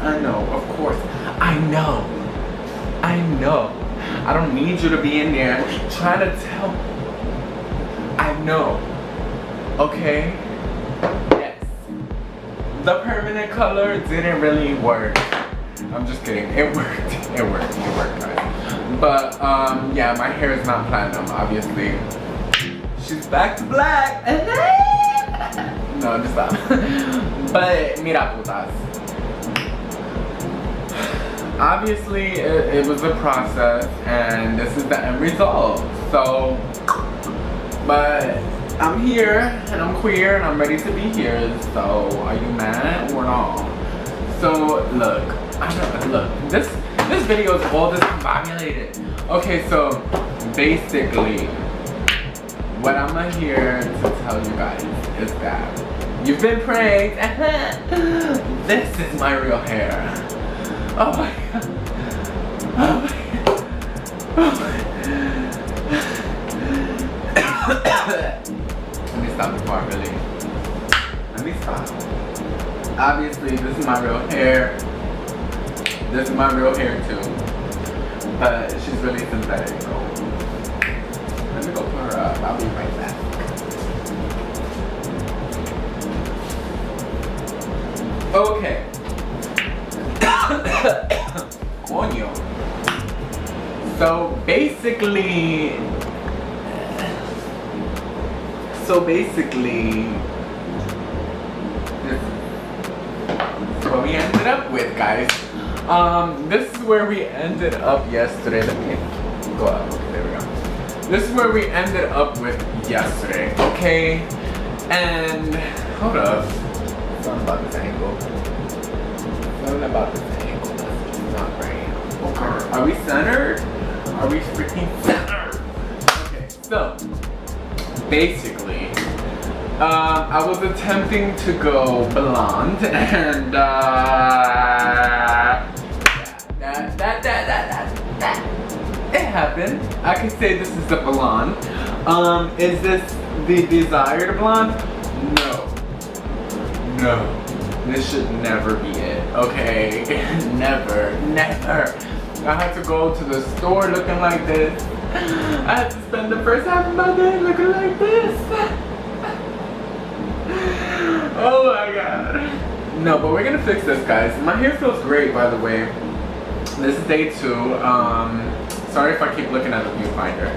I know, of course. I know. I don't need you to be in there trying to tell. I know. Okay? Yes. The permanent color didn't really work. I'm just kidding. It worked. It worked, guys. But, yeah, my hair is not platinum, obviously. She's back to black. No, just stop. But, mira putas. Obviously, it was a process, and this is the end result. So, but I'm here, and I'm queer, and I'm ready to be here. So, are you mad or not? So, look, this video is all discombobulated. Okay, so basically, what I'm here to tell you guys is that you've been pranked. This is my real hair. Oh my god. Oh my god. Oh my god. Let me stop before I really. Let me stop. Obviously, this is my real hair. This is my real hair too. But she's really synthetic, so let me go put her up. I'll be right back. Okay. Coño. So basically, this is what we ended up with, guys. This is where we ended up yesterday. Let me go up. Okay, there we go. This is where we ended up with yesterday, okay? And hold up. Something about this angle. Something about this angle. That's not right. Okay. Are we centered? Are we freaking centered? Okay, so basically, I was attempting to go blonde, and it happened. I could say this is the blonde. Is this the desired blonde? No. This should never be it, okay? Never. I had to go to the store looking like this. I had to spend the first half of my day looking like this. Oh my god. No, but we're gonna fix this, guys. My hair feels great, by the way. This is day 2. Sorry if I keep looking at the viewfinder.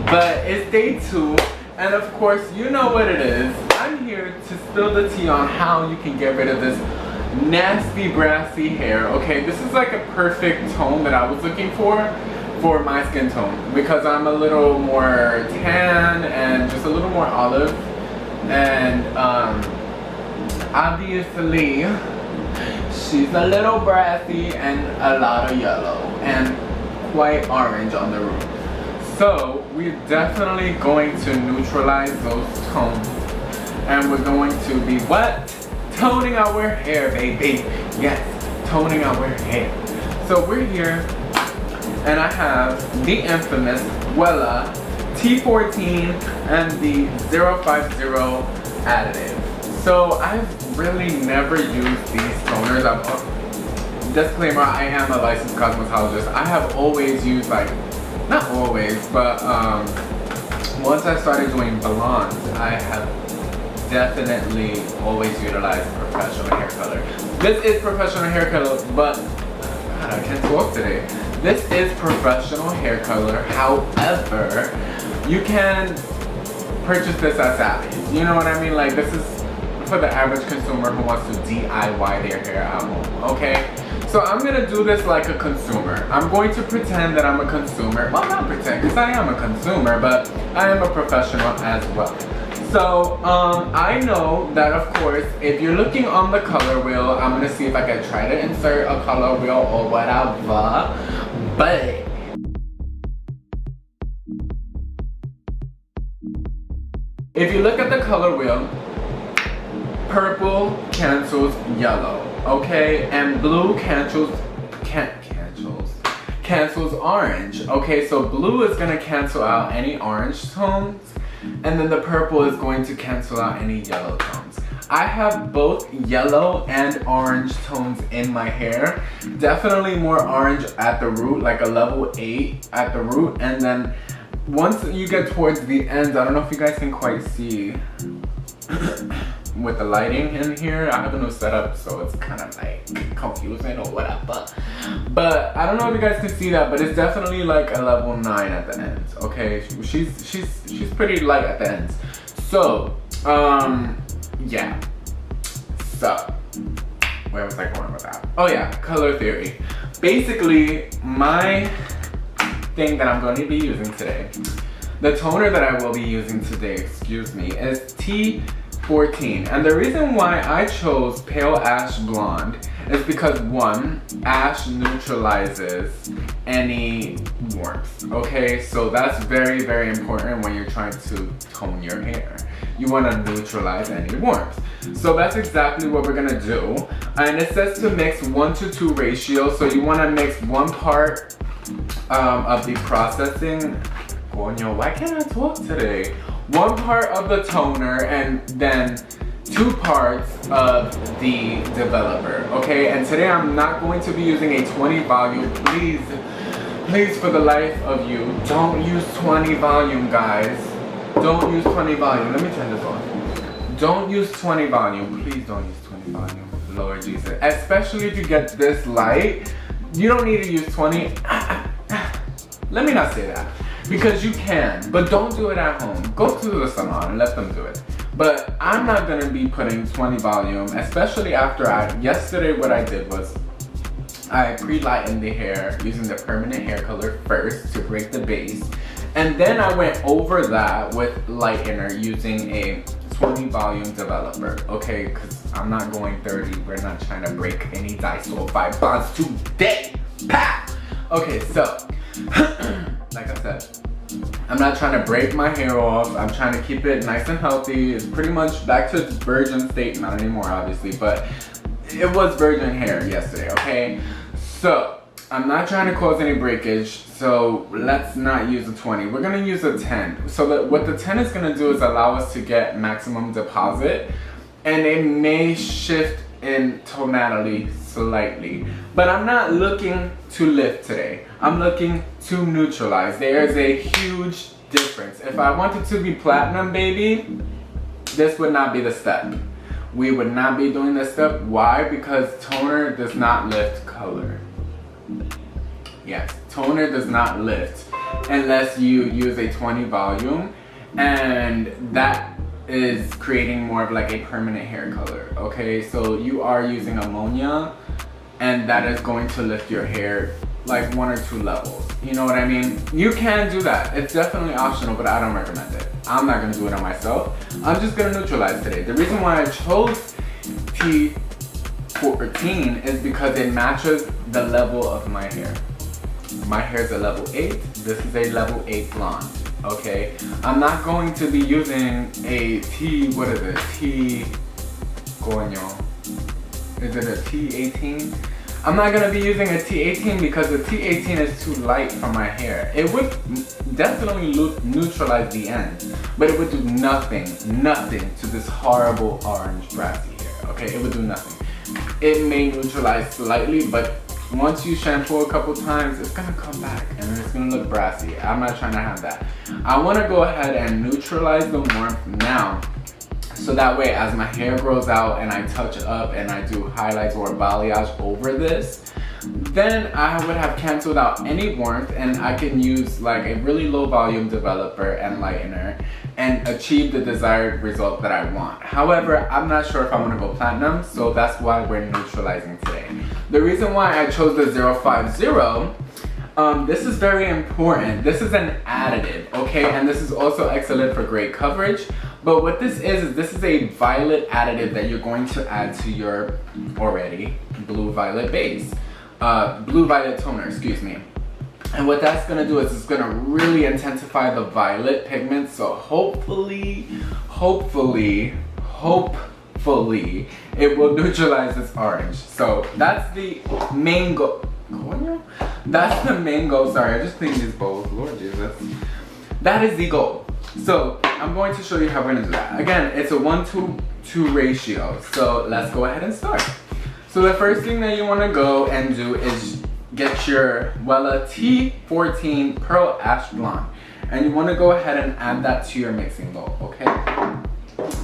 But it's day 2. And of course, you know what it is. I'm here to spill the tea on how you can get rid of this nasty brassy hair. Okay, this is like a perfect tone that I was looking for my skin tone, because I'm a little more tan and just a little more olive, and obviously she's a little brassy and a lot of yellow and quite orange on the roof. So we're definitely going to neutralize those tones, and we're going to be what? Toning our hair, baby. Yes, toning our hair. So we're here, and I have the infamous Wella T14 and the 050 additive. So I've really never used these toners. Disclaimer, I am a licensed cosmetologist. I have always used, like, not always, but once I started doing blondes, I have definitely always utilized professional hair color. This is professional hair color, but God, I can't talk today. This is professional hair color. However, you can purchase this at Sally's. You know what I mean? Like, this is for the average consumer who wants to DIY their hair at home, okay? So I'm gonna do this like a consumer. I'm going to pretend that I'm a consumer. Well, not pretend, because I am a consumer, but I am a professional as well. So I know that, of course, if you're looking on the color wheel, I'm gonna see if I can try to insert a color wheel or whatever, but if you look at the color wheel, purple cancels yellow, okay? And blue cancels orange, okay? So blue is gonna cancel out any orange tones, and then the purple is going to cancel out any yellow tones. I have both yellow and orange tones in my hair. Definitely more orange at the root, like a level 8 at the root. And then once you get towards the ends, I don't know if you guys can quite see with the lighting in here. I have a new setup, so it's kind of like confusing or whatever. But I don't know if you guys can see that, but it's definitely like a level 9 at the ends. Okay, she's pretty light at the ends. So yeah. So where was I going with that? Oh yeah, color theory. Basically, my thing that I'm going to be using today, the toner that I will be using today, excuse me, is T14. And the reason why I chose pale ash blonde is because one, ash neutralizes any warmth. Okay, so that's very, very important when you're trying to tone your hair. You want to neutralize any warmth. So that's exactly what we're gonna do. And it says to mix 1:2 ratio. So you want to mix 1 part of the processing. Coño, why can't I talk today? 1 part of the toner and then 2 parts of the developer. Okay, and today I'm not going to be using a 20 volume. Please, for the life of you, don't use 20 volume, guys. Don't use 20 volume. Let me turn this on. Don't use 20 volume. Please don't use 20 volume. Lord Jesus. Especially if you get this light. You don't need to use 20. Let me not say that. Because you can. But don't do it at home. Go to the salon and let them do it. But I'm not going to be putting 20 volume. Especially after yesterday what I did was I pre-lightened the hair using the permanent hair color first to break the base. And then I went over that with lightener using a 20 volume developer, okay? Because I'm not going 30. We're not trying to break any disulfide bonds today. Pa! Okay, so, like I said, I'm not trying to break my hair off. I'm trying to keep it nice and healthy. It's pretty much back to its virgin state. Not anymore, obviously, but it was virgin hair yesterday, okay? So, I'm not trying to cause any breakage, so let's not use a 20. We're gonna use a 10. So what the 10 is gonna do is allow us to get maximum deposit, and it may shift in tonality slightly. But I'm not looking to lift today. I'm looking to neutralize. There's a huge difference. If I wanted to be platinum, baby, this would not be the step. We would not be doing this step. Why? Because toner does not lift color. Yes, toner does not lift unless you use a 20 volume, and that is creating more of like a permanent hair color. Okay, so you are using ammonia, and that is going to lift your hair like 1 or 2 levels. You know what I mean? You can do that. It's definitely optional, but I don't recommend it. I'm not gonna do it on myself. I'm just gonna neutralize today. The reason why I chose T14 is because it matches the level of my hair. My hair is a level 8. This is a level 8 blonde. Okay? I'm not going to be using a what is it? Coño. Is it a T18? I'm not gonna be using a T18 because the T18 is too light for my hair. It would definitely neutralize the ends, but it would do nothing to this horrible orange brassy hair. Okay? It would do nothing. It may neutralize slightly, but once you shampoo a couple times, it's gonna come back and it's gonna look brassy. I'm not trying to have that. I wanna go ahead and neutralize the warmth now, so that way as my hair grows out and I touch up and I do highlights or balayage over this, then I would have canceled out any warmth and I can use like a really low volume developer and lightener and achieve the desired result that I want. However, I'm not sure if I want to go platinum, so that's why we're neutralizing today. The reason why I chose the 050, this is very important. This is an additive, okay? And this is also excellent for great coverage. But what this is this is a violet additive that you're going to add to your already blue-violet base. Blue-violet toner, excuse me. And what that's gonna do is it's gonna really intensify the violet pigment. So hopefully, it will neutralize this orange. So that's the main goal. That's the main goal. Sorry, I just cleaned these bowls. Lord Jesus. That is the goal. So I'm going to show you how we're gonna do that. Again, it's a 1-2 to ratio. So let's go ahead and start. So the first thing that you want to go and do is get your Wella T14 Pearl Ash Blonde. And you want to go ahead and add that to your mixing bowl, okay?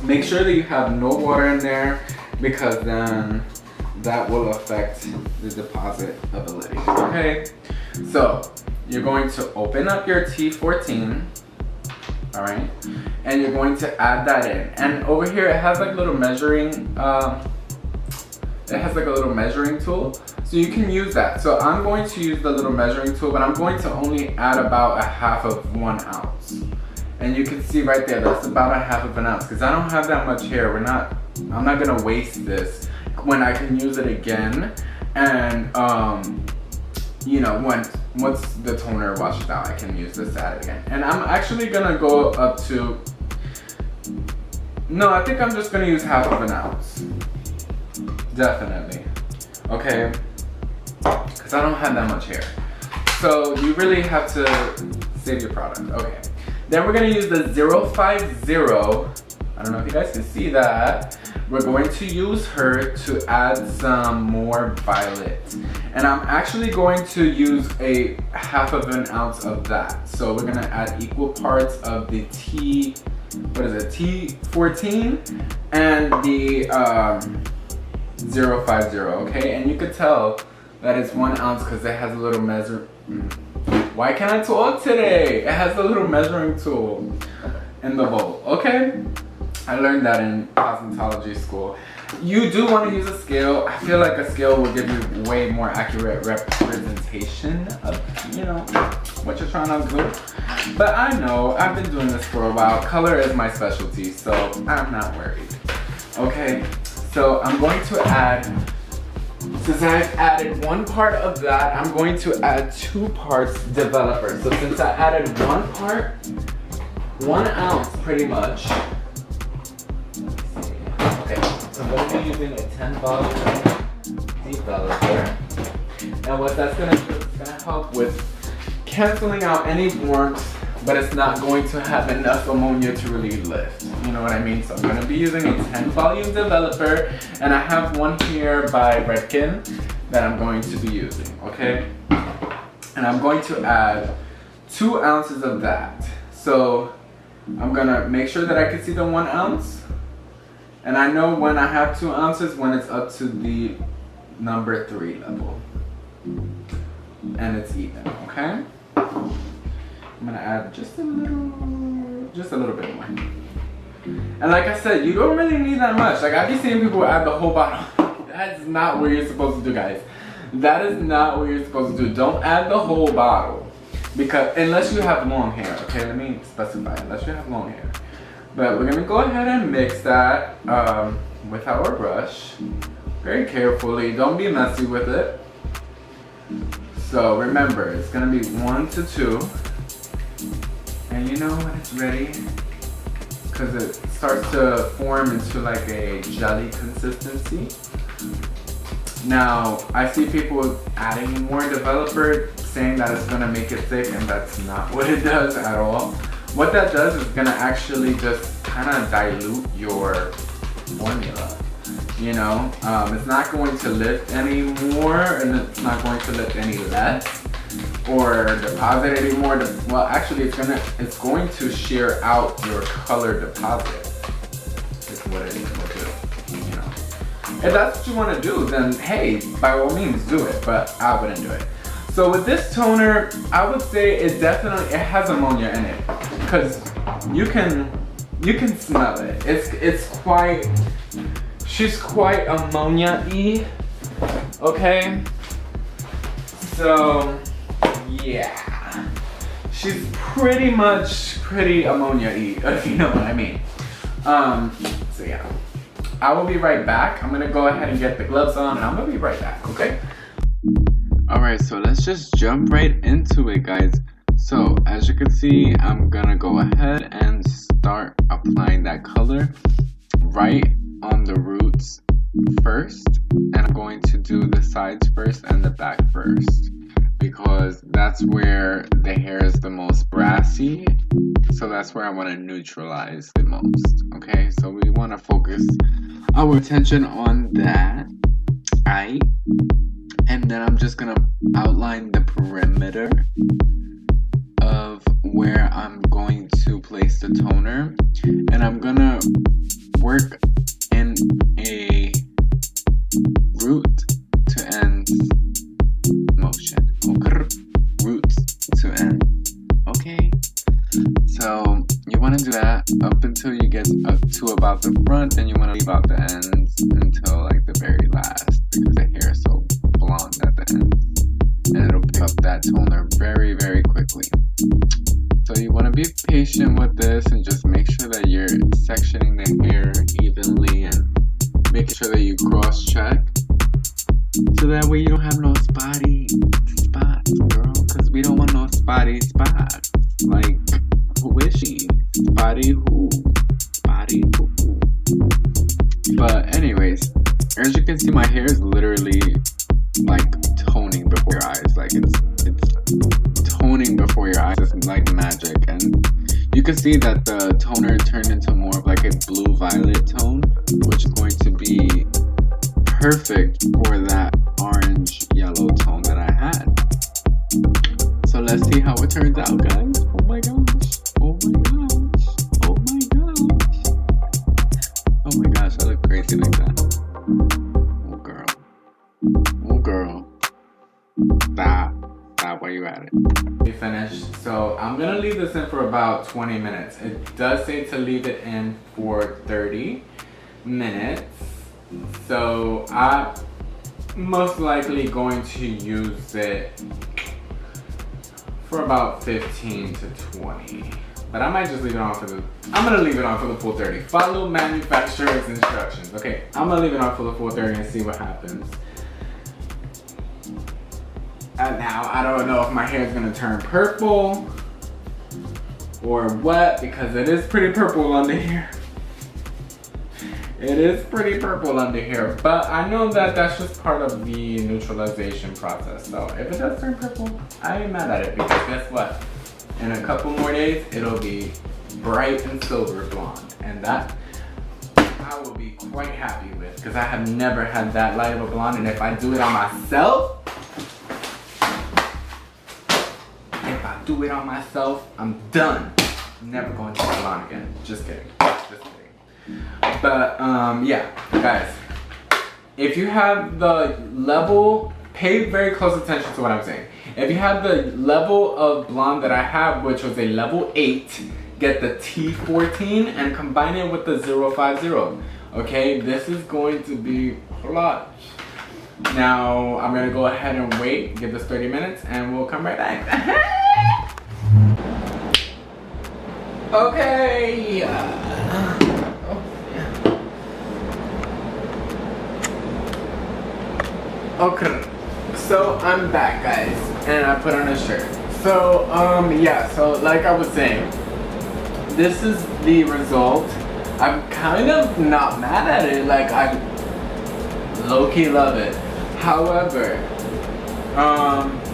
Make sure that you have no water in there because then that will affect the deposit ability, okay? So you're going to open up your T14, all right? And you're going to add that in. And over here it has like a little measuring, tool. So you can use that. So I'm going to use the little measuring tool, but I'm going to only add about a half of 1 ounce. And you can see right there, that's about a half of an ounce because I don't have that much hair. I'm not gonna waste this when I can use it again. And you know, once the toner washes out, I can use this to add it again. And I'm actually gonna go up to, no, I think I'm just gonna use half of an ounce. Definitely, okay? Because I don't have that much hair. So you really have to save your product, okay. Then we're gonna use the 050, I don't know if you guys can see that. We're going to use her to add some more violet. And I'm actually going to use a half of an ounce of that. So we're gonna add equal parts of the T14 and the 050, okay? And you could tell that it's 1 ounce because it has a little why can't I talk today? It has a little measuring tool in the bowl, okay? I learned that in cosmetology school. You do want to use a scale. I feel like a scale will give you way more accurate representation of, you know, what you're trying to do. But I know, I've been doing this for a while. Color is my specialty, so I'm not worried. Okay, so I'm going to add, since I've added 1 part of that, I'm going to add 2 parts developer. So since I added 1 part, 1 ounce pretty much. Okay, so I'm going to be using a 10 volume developer. And what that's going to do is going to help with canceling out any warmth, but it's not going to have enough ammonia to really lift. You know what I mean? So I'm going to be using a 10 volume developer, and I have one here by Redken that I'm going to be using, okay? And I'm going to add 2 ounces of that. So I'm going to make sure that I can see the 1 ounce. And I know when I have 2 ounces when it's up to the number 3 level. And it's even, okay? I'm gonna add just a little bit more. And like I said, you don't really need that much. Like I've been seeing people add the whole bottle. That's not what you're supposed to do, guys. That is not what you're supposed to do. Don't add the whole bottle. Because, unless you have long hair, okay? Let me specify, unless you have long hair. But we're gonna go ahead and mix that with our brush. Very carefully, don't be messy with it. So remember, it's gonna be 1 to 2. And you know when it's ready, because it starts to form into like a jelly consistency. Now, I see people adding more developer, saying that it's gonna make it thick, and that's not what it does at all. What that does is gonna actually just kind of dilute your formula. You know, it's not going to lift any more, and it's not going to lift any less, or deposit any more. Well, actually, it's going to shear out your color deposit. Is what it will do. You know, if that's what you want to do, then hey, by all means do it. But I wouldn't do it. So with this toner, I would say it has ammonia in it, because you can smell it. She's quite ammonia-y, okay? So, yeah. She's pretty ammonia-y, if you know what I mean. So yeah. I will be right back. I'm gonna go ahead and get the gloves on, and I'm gonna be right back, okay? Alright, so let's just jump right into it, guys. So, as you can see, I'm gonna go ahead and start applying that color right on the roots first, and I'm going to do the sides first and the back first, because that's where the hair is the most brassy So that's where I want to neutralize the most. Okay, so we want to focus our attention on that. Aight. And then I'm just gonna outline the perimeter of where I'm going to place the toner, and I'm gonna work in a root to end motion. Root to end. Okay, so you want to do that up until you get up to about the front, and you want to leave out the ends until like the very last, because the hair is so blonde at the ends, and it'll pick up that toner very, very quickly. So you want to be patient with this and just make sure that you're sectioning the hair evenly and making sure that you cross check, so that way you don't have no spotty spots, girl, because we don't want no spotty spots. Like, who is she? Spotty who? Spotty who? But anyways, as you can see, my hair is literally like toning before your eyes. Like it's toning before your eyes. It's like magic. And you can see that the toner turned into more of like a blue violet tone, which is going to be perfect for that orange yellow tone that I had. So let's see how it turns out, guys. Oh my gosh. Oh my gosh. Oh my gosh. Oh my gosh, I look crazy like that. Oh girl. Oh girl. Stop. Stop while you at it. We finished. So I'm gonna leave this in for about 20 minutes. It does say to leave it in for 30 minutes. So I'm most likely going to use it for about 15 to 20. But I might just leave it on for I'm gonna leave it on for the full 30. Follow manufacturer's instructions. Okay, I'm gonna leave it on for the full 30 and see what happens. And now, I don't know if my hair is gonna turn purple or what, because it is pretty purple under here. It is pretty purple under here, but I know that that's just part of the neutralization process. So if it does turn purple, I ain't mad at it, because guess what? In a couple more days, it'll be bright and silver blonde, and that I will be quite happy with, because I have never had that light of a blonde. And if I do it on myself, I'm done. I'm never going to be blonde again. Just kidding. Just kidding. But yeah, guys, if you have the level, pay very close attention to what I'm saying. If you have the level of blonde that I have, which was a level 8, get the T14 and combine it with the 050. Okay, this is going to be clutch. Now I'm gonna go ahead and wait, give this 30 minutes, and we'll come right back. Okay. Okay, so I'm back, guys, and I put on a shirt. So yeah, so like I was saying, this is the result. I'm kind of not mad at it. Like, I low-key love it. However,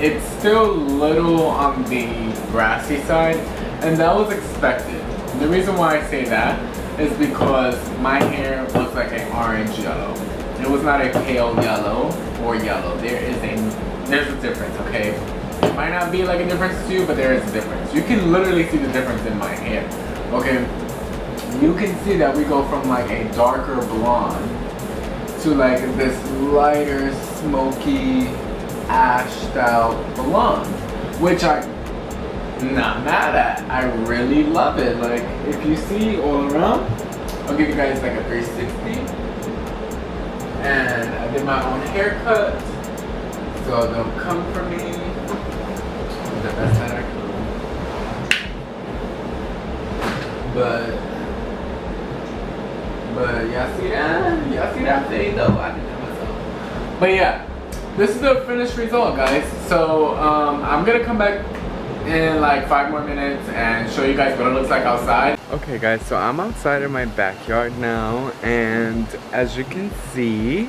it's still a little on the brassy side, and that was expected. The reason why I say that is because my hair looks like an orange yellow. It was not a pale yellow or yellow. There's a difference, okay? It might not be like a difference to you, but there is a difference. You can literally see the difference in my hair, okay? You can see that we go from like a darker blonde to like this lighter, smoky, ash style blonde, which I'm not mad at. I really love it. Like, if you see all around, I'll give you guys like a 360. And I did my own haircut, so they'll come for me the best that I could. But y'all see that? Y'all see that fade though? I did that myself. But yeah, this is the finished result, guys. So I'm gonna come back in like 5 more minutes and show you guys what it looks like outside. Okay guys, so I'm outside in my backyard now, and as you can see,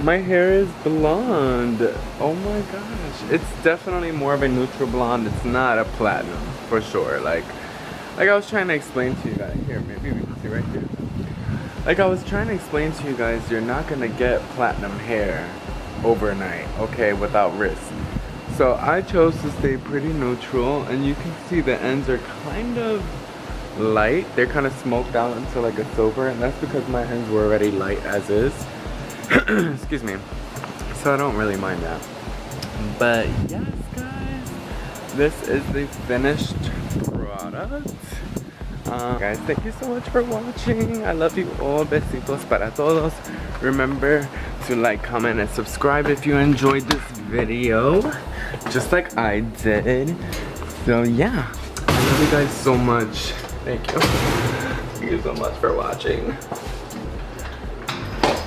my hair is blonde. Oh my gosh, it's definitely more of a neutral blonde. It's not a platinum for sure. Like Like I was trying to explain to you guys. Here, maybe we can see right here. Like I was trying to explain to you guys, you're not gonna get platinum hair overnight, okay, without risk. So I chose to stay pretty neutral, and you can see the ends are kind of light. They're kind of smoked out into like a silver, and that's because my ends were already light as is. Excuse me. So I don't really mind that. But yes, guys, this is the finished product. Guys, thank you so much for watching. I love you all. Besitos para todos. Remember to like, comment, and subscribe if you enjoyed this video, just like I did. So yeah, I love you guys so much. Thank you. Thank you so much for watching.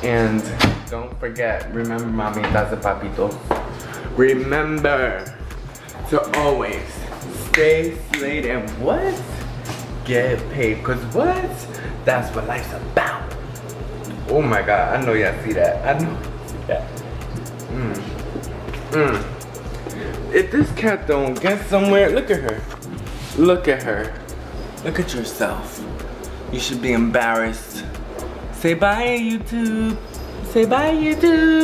And don't forget, remember mamitas and papitos. Remember to always stay slayed and what? Get paid. Cause what? That's what life's about. Oh my god, I know y'all see that. I know y'all see that. If this cat don't get somewhere, look at her. Look at her. Look at yourself. You should be embarrassed. Say bye, YouTube. Say bye, YouTube.